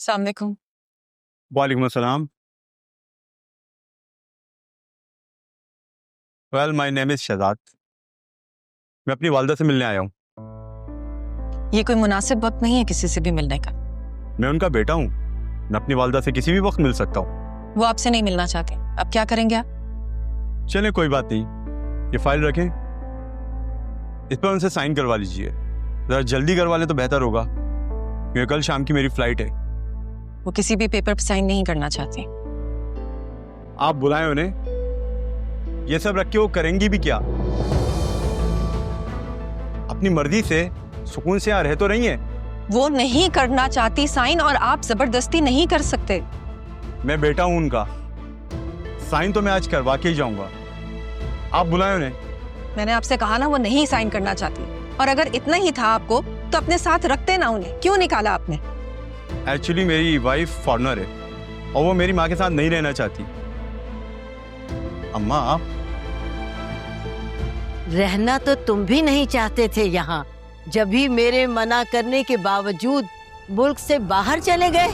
अस्सलाम वालेकुम। वालेकुम अस्सलाम। Well my name is Shahzad. मैं अपनी वालदा से मिलने आया हूँ। ये कोई मुनासिब वक्त नहीं है किसी से भी मिलने का। मैं उनका बेटा हूँ। मैं अपनी वालदा से किसी भी वक्त मिल सकता हूँ। वो आपसे नहीं मिलना चाहते, अब क्या करेंगे आप? चले कोई बात नहीं, ये फाइल रखें, इस पर उनसे साइन करवा लीजिए। ज़रा जल्दी करवा लें तो बेहतर होगा, क्योंकि कल शाम की मेरी फ्लाइट है। वो किसी भी पेपर पर साइन नहीं करना चाहते। आप बुलाएं उन्हें। ये सब रख के वो करेंगी भी क्या? अपनी मर्जी से सुकून से यहाँ रह तो रही हैं। वो नहीं करना चाहती साइन, और आप जबरदस्ती नहीं कर सकते। मैं बेटा हूं उनका, साइन तो मैं आज करवा के ही जाऊंगा। आप बुलाएं उन्हें। मैंने आपसे कहा ना, वो नहीं साइन करना चाहती, और अगर इतना ही था आपको तो अपने साथ रखते ना उन्हें। क्यों निकाला आपने? एक्चुअली मेरी वाइफ फॉरेनर है और वो मेरी माँ के साथ नहीं रहना चाहती। अम्मा आप रहना तो तुम भी नहीं चाहते थे यहाँ, जब भी मेरे मना करने के बावजूद मुल्क से बाहर चले गए।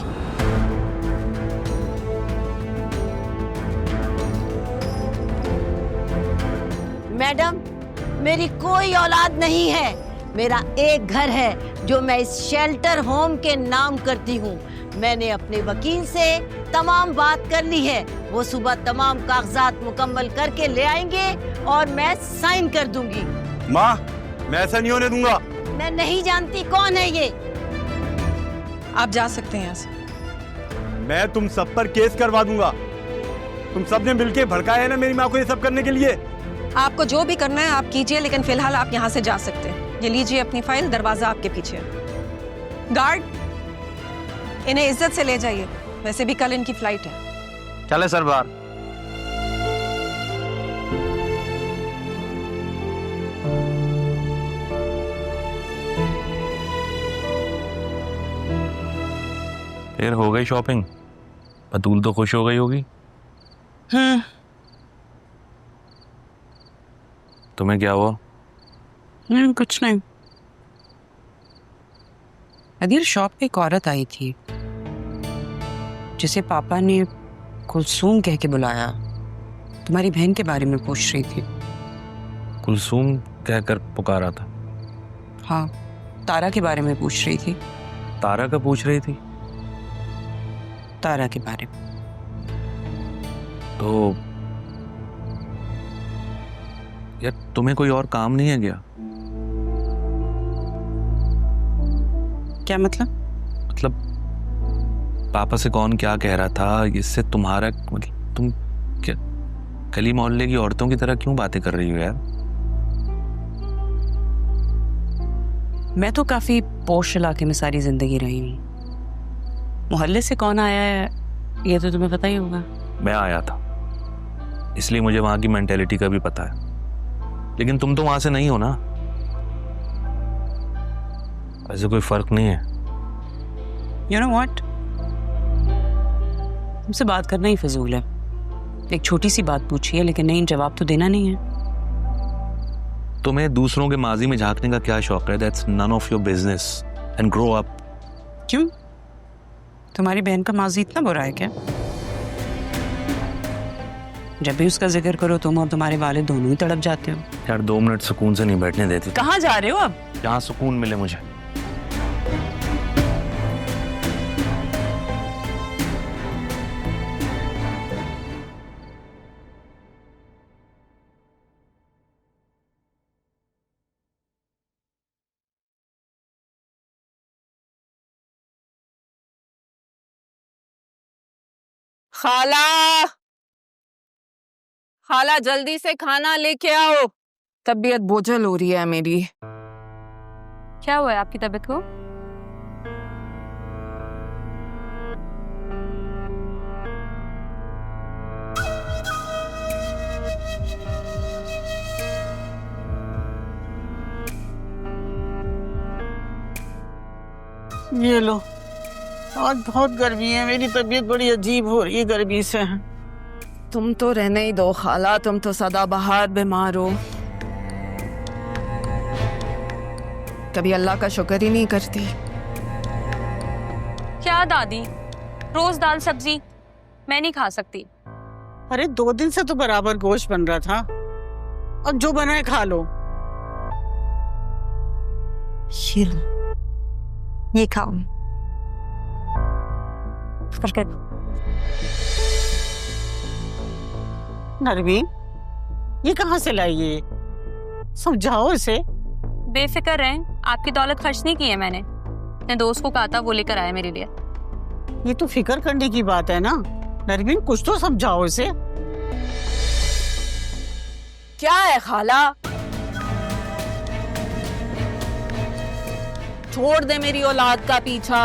मैडम, मेरी कोई औलाद नहीं है। मेरा एक घर है जो मैं इस शेल्टर होम के नाम करती हूँ। मैंने अपने वकील से तमाम बात कर ली है। वो सुबह तमाम कागजात मुकम्मल करके ले आएंगे और मैं साइन कर दूंगी। माँ, मैं ऐसा नहीं होने दूंगा। मैं नहीं जानती कौन है ये। आप जा सकते हैं यहाँ से। मैं तुम सब पर केस करवा दूंगा। तुम सब ने मिलके भड़काया है ना मेरी माँ को ये सब करने के लिए। आपको जो भी करना है आप कीजिए, लेकिन फिलहाल आप यहाँ से जा सकते हैं। ये लीजिए अपनी फाइल, दरवाजा आपके पीछे है। गार्ड, इन्हें इज्जत से ले जाइए, वैसे भी कल इनकी फ्लाइट है। चले सर बाहर। फिर हो गई शॉपिंग? बतूल तो खुश हो गई होगी। तुम्हें क्या हुआ? कुछ नहीं। अदील, शॉप पे एक औरत आई थी जिसे पापा ने कुलसूम कह के बुलाया। तुम्हारी बहन के बारे में पूछ रही थी। कुलसूम कहकर पुकारा था? हाँ, तारा के बारे में पूछ रही थी। तारा का पूछ रही थी? तारा के बारे में। तो यार तुम्हें कोई और काम नहीं है क्या? क्या मतलब? मतलब पापा से कौन क्या कह रहा था, इससे तुम्हारा मतलब तुम क्या गली मोहल्ले की औरतों की तरह क्यों बातें कर रही हो यार? मैं तो काफी पोश इलाके में सारी जिंदगी रही हूँ। मोहल्ले से कौन आया है ये तो तुम्हें पता ही होगा। मैं आया था, इसलिए मुझे वहां की मेंटेलिटी का भी पता है। लेकिन तुम तो वहां से नहीं हो ना, ऐसे कोई फर्क नहीं है। You know what? तुमसे बात करना ही फजूल है। एक छोटी सी बात पूछी है, लेकिन नहीं, जवाब तो देना नहीं है। तुम्हें दूसरों के माजी में झांकने का क्या शौक है? That's none of your business and grow up. क्यों? तुम्हारी बहन का माजी इतना बुरा है क्या? जब भी उसका जिक्र करो तुम और तुम्हारे वालिद दोनों ही तड़प जाते हो। यार 2 मिनट सुकून से नहीं बैठने देती। कहाँ जा रहे हो अब? जहाँ सुकून मिले मुझे। खाला, खाला जल्दी से खाना लेके आओ। तबीयत बोझल हो रही है मेरी। क्या हुआ है आपकी तबीयत को? ये लो, आज बहुत गर्मी है, मेरी तबीयत बड़ी अजीब हो रही है गर्मी से। तुम तो रहने ही दो खाला, तुम तो सदाबहार बीमार हो। कभी अल्लाह का शुक्र ही नहीं करती। क्या दादी, रोज दाल सब्जी मैं नहीं खा सकती। अरे 2 दिन से तो बराबर गोश्त बन रहा था, अब जो बना है खा लो। ये खाओ। नरवीन, ये कहाँ से लाई है? समझाओ इसे। बेफिक्र रहें, आपकी दौलत खर्च नहीं की है मैंने। अपने दोस्त को कहा था, वो लेकर आया मेरे लिए। ये तो फिक्र करने की बात है ना। नरवीन, कुछ तो समझाओ इसे। क्या है खाला? छोड़ दे मेरी औलाद का पीछा।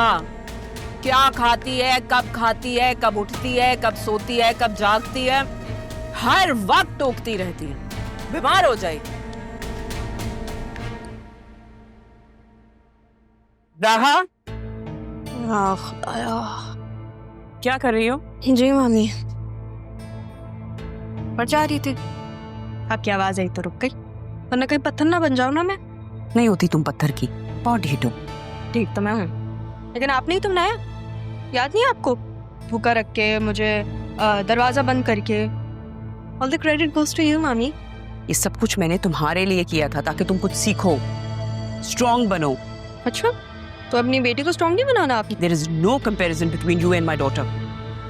क्या खाती है, कब खाती है, कब उठती है, कब सोती है, कब जागती है, हर वक्त टोकती रहती है, बीमार हो जाएगी। रहा क्या कर रही हो? जी मामी, पर जा रही थी, आपकी आवाज आई तो रुक गई, वरना कहीं पत्थर ना बन जाओ ना मैं। नहीं होती तुम पत्थर की, बहुत ढीठ हो। ठीक तो मैं हूँ, लेकिन आपने ही तो बनाया, याद नहीं आपको? भूखा रख के, मुझे दरवाजा बंद करके। All the credit goes to you मामी। ये सब कुछ मैंने तुम्हारे लिए किया था, ताकि तुम कुछ सीखो, स्ट्रॉन्ग बनो। अच्छा, तो अपनी बेटी को स्ट्रॉन्ग नहीं बनाना आप? There is no comparison between you and my daughter.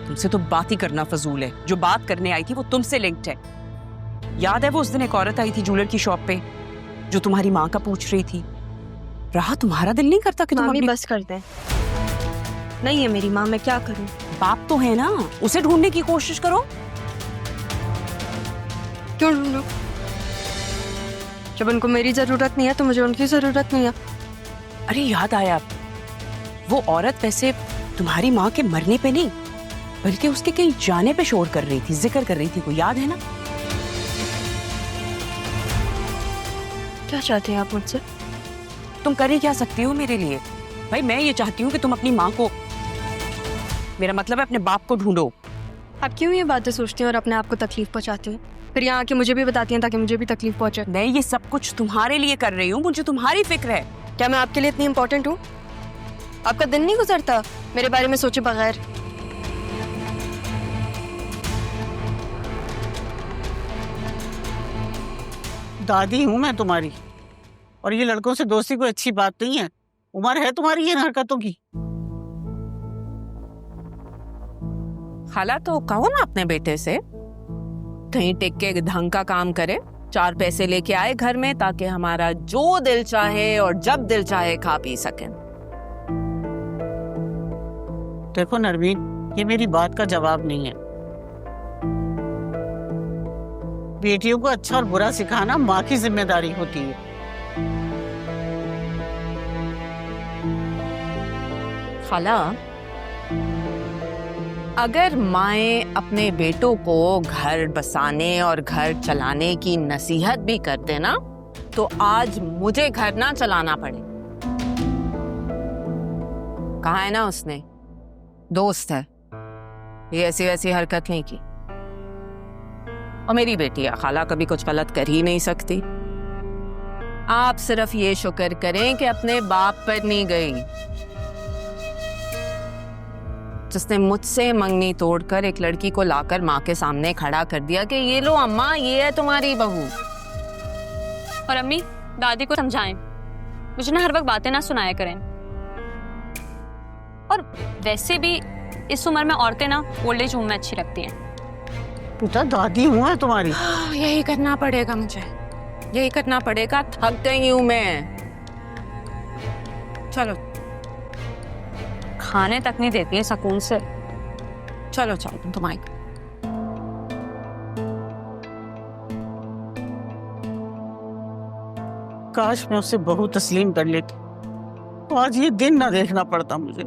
तुमसे तो बात ही करना फजूल है। जो बात करने आई थी वो तुमसे लिंक्ड है। याद है वो उस दिन एक औरत आई थी ज्वेलर की शॉप पे, जो तुम्हारी माँ का पूछ रही थी। रहा तुम्हारा दिल नहीं करता कि तुम मामी अपनी... बस कर दे, नहीं है मेरी माँ, मैं क्या करूँ? बाप तो है ना, उसे ढूंढने की कोशिश करो। क्यों ढूंढूं? जब उनको मेरी जरूरत नहीं है तो मुझे उनकी जरूरत नहीं है। अरे याद आया, वो औरत वैसे तुम्हारी माँ के मरने पे नहीं, बल्कि उसके कहीं जाने पे शोर कर रही थी, जिक्र कर रही थी, वो याद है ना? क्या चाहते हैं आप मुझसे? तुम कर ही क्या सकती हो मेरे लिए? भाई मैं ये चाहती हूँ कि तुम अपनी माँ को, मेरा मतलब है अपने बाप को ढूंढो। आप क्यों ये बातें सोचती हैं और अपने आप को तकलीफ पहुंचाती हैं, फिर यहाँ आके मुझे भी बताती हैं ताकि मुझे भी तकलीफ पहुंचे? मैं ये सब कुछ तुम्हारे लिए कर रही हूँ, मुझे तुम्हारी फिक्र है। क्या मैं आपके लिए इतनी इम्पोर्टेंट हूँ? आपका दिन नहीं गुजरता मेरे बारे में सोचे बगैर? दादी हूँ मैं तुम्हारी, और ये लड़कों से दोस्ती कोई अच्छी बात नहीं है। उम्र है तुम्हारी इन हरकतों की। खाला, तो कहो ना अपने बेटे से कहीं टिक के ढंग का काम करे, 4 पैसे लेके आए घर में, ताकि हमारा जो दिल चाहे और जब दिल चाहे खा पी सकें। देखो नरवीन, ये मेरी बात का जवाब नहीं है। बेटियों को अच्छा और बुरा सिखाना माँ की जिम्मेदारी होती है। खाला, अगर माएं अपने बेटों को घर बसाने और घर चलाने की नसीहत भी करते ना, तो आज मुझे घर ना चलाना पड़े। कहा है ना उसने, दोस्त है, ये ऐसी वैसी हरकत नहीं की। और मेरी बेटी है खाला, कभी कुछ गलत कर ही नहीं सकती। आप सिर्फ ये शुक्र करें कि अपने बाप पर नहीं गई, जिसने मुझसे मंगनी तोड़कर एक लड़की को लाकर माँ के सामने खड़ा कर दिया कि ये लो अम्मा, ये है तुम्हारी बहू। और अम्मी, दादी को समझाएं, मुझे ना हर वक्त बातें ना सुनाया करें। और वैसे भी इस उम्र में औरतें ना ओल्ड एज होम में अच्छी लगती हैं। पुता, दादी हूँ मैं तुम्हारी। यही करना पड़ेगा मुझे, यही करना पड़ेगा, थक गई हूँ मैं। चलो, खाने तक नहीं देती है सुकून से। चलो चलो तुम्हारी। काश मैं उसे बहू तस्लीम कर लेती, तो आज ये दिन ना देखना पड़ता मुझे।